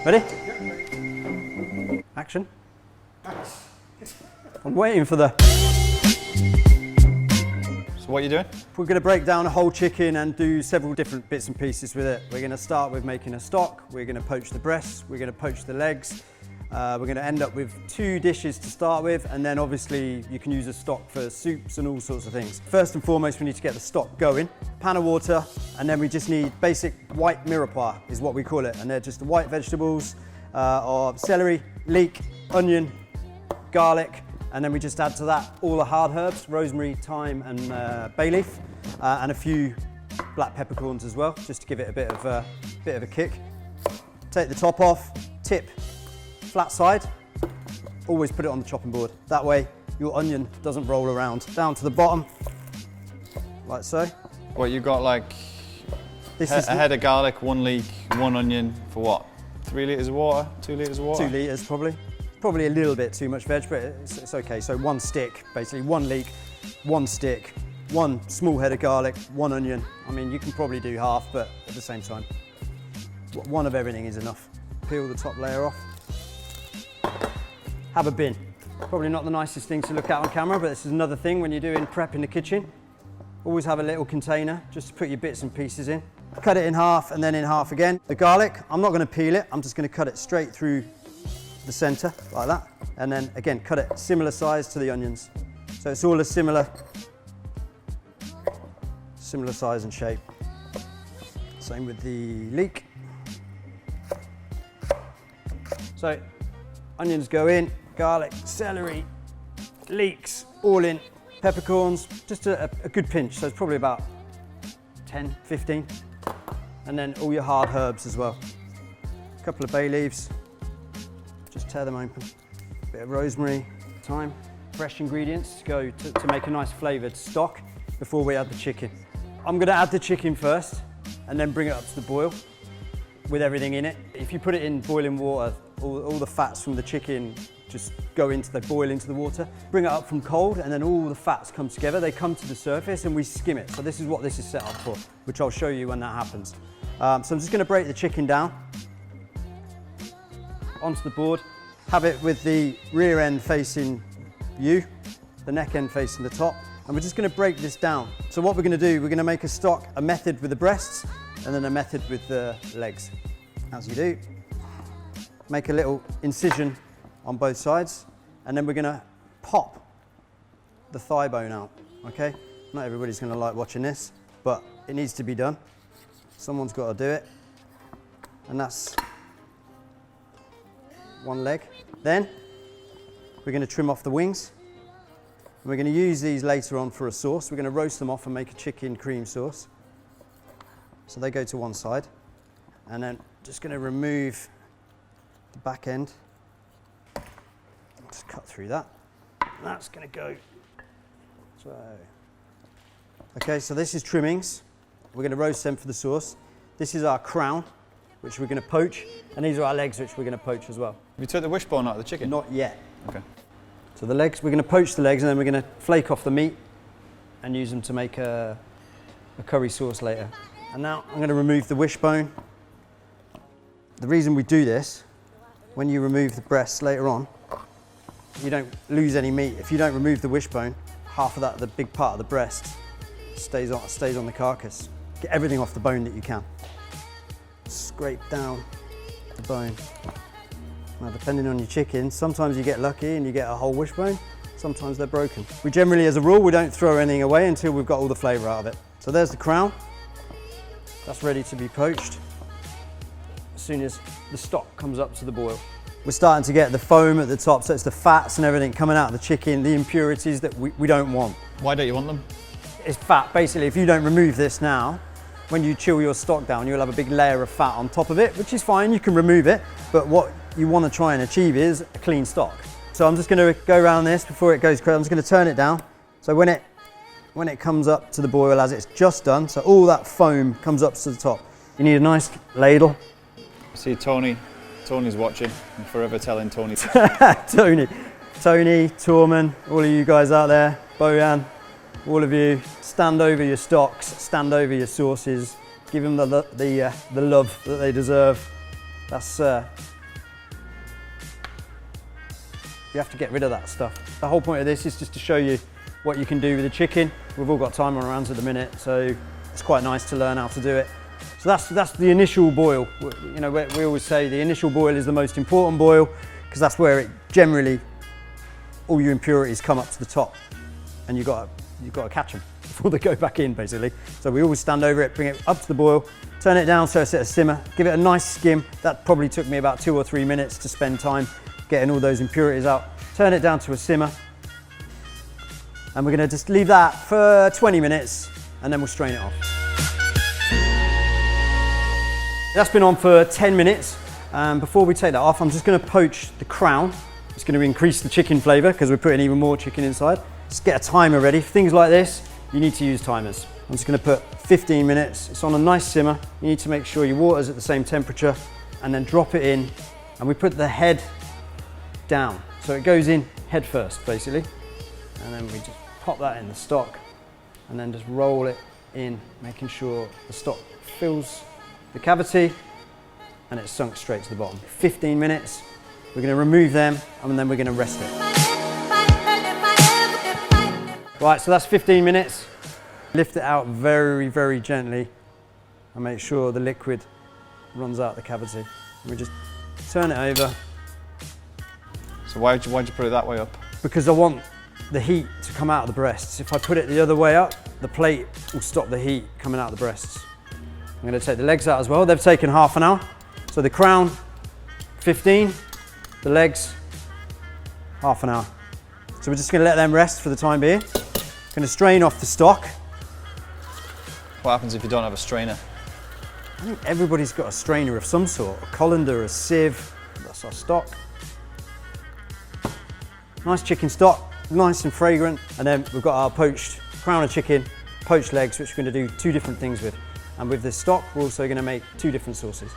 Ready? Action. I'm waiting for the... So what are you doing? We're going to break down a whole chicken and do several different bits and pieces with it. We're going to start with making a stock, we're going to poach the breasts, we're going to poach the legs. We're going to end up with 2 dishes to start with, and then obviously you can use a stock for soups and all sorts of things. First and foremost, we need to get the stock going. Pan of water, and then we just need basic white mirepoix is what we call it, and they're just the white vegetables of celery, leek, onion, garlic, and then we just add to that all the hard herbs, rosemary, thyme and bay leaf, and a few black peppercorns as well, just to give it a bit of a kick. Take the top off, tip flat side, always put it on the chopping board. That way your onion doesn't roll around. Down to the bottom, like so. What, you got like a head of garlic, 1 leek, 1 onion for what? 3 litres of water, 2 litres of water? 2 litres probably. Probably a little bit too much veg, but it's okay. So 1 stick, basically 1 leek, 1 stick, 1 small head of garlic, 1 onion. I mean, you can probably do half, but at the same time, 1 of everything is enough. Peel the top layer off. Have a bin. Probably not the nicest thing to look at on camera, but this is another thing when you're doing prep in the kitchen. Always have a little container just to put your bits and pieces in. Cut it in half and then in half again. The garlic, I'm not going to peel it, I'm just going to cut it straight through the centre like that, and then again cut it similar size to the onions. So it's all a similar size and shape. Same with the leek. So onions go in, garlic, celery, leeks, all in, peppercorns, just a good pinch, so it's probably about 10, 15. And then all your hard herbs as well. A couple of bay leaves, just tear them open. A bit of rosemary, thyme. Fresh ingredients to go to make a nice flavoured stock before we add the chicken. I'm going to add the chicken first and then bring it up to the boil with everything in it. If you put it in boiling water, all the fats from the chicken just boil into the water. Bring it up from cold, and then all the fats come together. They come to the surface and we skim it. So this is what this is set up for, which I'll show you when that happens. So I'm just going to break the chicken down onto the board. Have it with the rear end facing you, the neck end facing the top, and we're just going to break this down. So what we're going to do, we're going to make a stock, a method with the breasts, and then a method with the legs. As you do, make a little incision on both sides, and then we're going to pop the thigh bone out, okay? Not everybody's going to like watching this, but it needs to be done. Someone's got to do it, and that's 1 leg. Then we're going to trim off the wings. We're going to use these later on for a sauce. We're going to roast them off and make a chicken cream sauce. So they go to one side, and then just going to remove the back end. Just cut through that. That's going to go. So, okay, so this is trimmings. We're going to roast them for the sauce. This is our crown, which we're going to poach, and these are our legs, which we're going to poach as well. Have you took the wishbone out of the chicken? Not yet. Okay. So the legs, we're going to poach the legs, and then we're going to flake off the meat and use them to make a curry sauce later. And now I'm going to remove the wishbone. The reason we do this, when you remove the breasts later on, you don't lose any meat. If you don't remove the wishbone, half of that, the big part of the breast, stays on the carcass. Get everything off the bone that you can. Scrape down the bone. Now, depending on your chicken, sometimes you get lucky and you get a whole wishbone, sometimes they're broken. We generally, as a rule, we don't throw anything away until we've got all the flavour out of it. So there's the crown. That's ready to be poached as soon as the stock comes up to the boil. We're starting to get the foam at the top, so it's the fats and everything coming out of the chicken, the impurities that we don't want. Why don't you want them? It's fat. Basically, if you don't remove this now, when you chill your stock down, you'll have a big layer of fat on top of it, which is fine, you can remove it, but what you want to try and achieve is a clean stock. So I'm just going to go around this before it goes crazy. I'm just going to turn it down. So when it comes up to the boil as it's just done, so all that foam comes up to the top. You need a nice ladle. See Tony's watching. I'm forever telling Tony. Tony, Torman, all of you guys out there, Bojan, all of you, stand over your stocks, stand over your sauces, give them the love that they deserve. That's You have to get rid of that stuff. The whole point of this is just to show you what you can do with the chicken. We've all got time on our hands at the minute, so it's quite nice to learn how to do it. So that's the initial boil. You know, we always say the initial boil is the most important boil because that's where it generally, all your impurities come up to the top, and you've got to catch them before they go back in, basically. So we always stand over it, bring it up to the boil, turn it down so it's at a simmer, give it a nice skim. That probably took me about 2 or 3 minutes to spend time getting all those impurities out. Turn it down to a simmer, and we're going to just leave that for 20 minutes, and then we'll strain it off. That's been on for 10 minutes. Before we take that off, I'm just going to poach the crown. It's going to increase the chicken flavour because we're putting even more chicken inside. Just get a timer ready. For things like this, you need to use timers. I'm just going to put 15 minutes. It's on a nice simmer. You need to make sure your water's at the same temperature, and then drop it in. And we put the head down. So it goes in head first, basically. And then we just pop that in the stock, and then just roll it in, making sure the stock fills the cavity and it's sunk straight to the bottom. 15 minutes, we're going to remove them, and then we're going to rest it. Right, so that's 15 minutes. Lift it out very, very gently and make sure the liquid runs out the cavity. We just turn it over. So why'd you put it that way up? Because I want the heat to come out of the breasts. If I put it the other way up, the plate will stop the heat coming out of the breasts. I'm going to take the legs out as well. They've taken half an hour. So the crown, 15, the legs, half an hour. So we're just going to let them rest for the time being. Going to strain off the stock. What happens if you don't have a strainer? I think everybody's got a strainer of some sort, a colander, a sieve. That's our stock. Nice chicken stock, nice and fragrant. And then we've got our poached crown of chicken, poached legs, which we're going to do 2 different things with. And with this stock, we're also going to make 2 different sauces.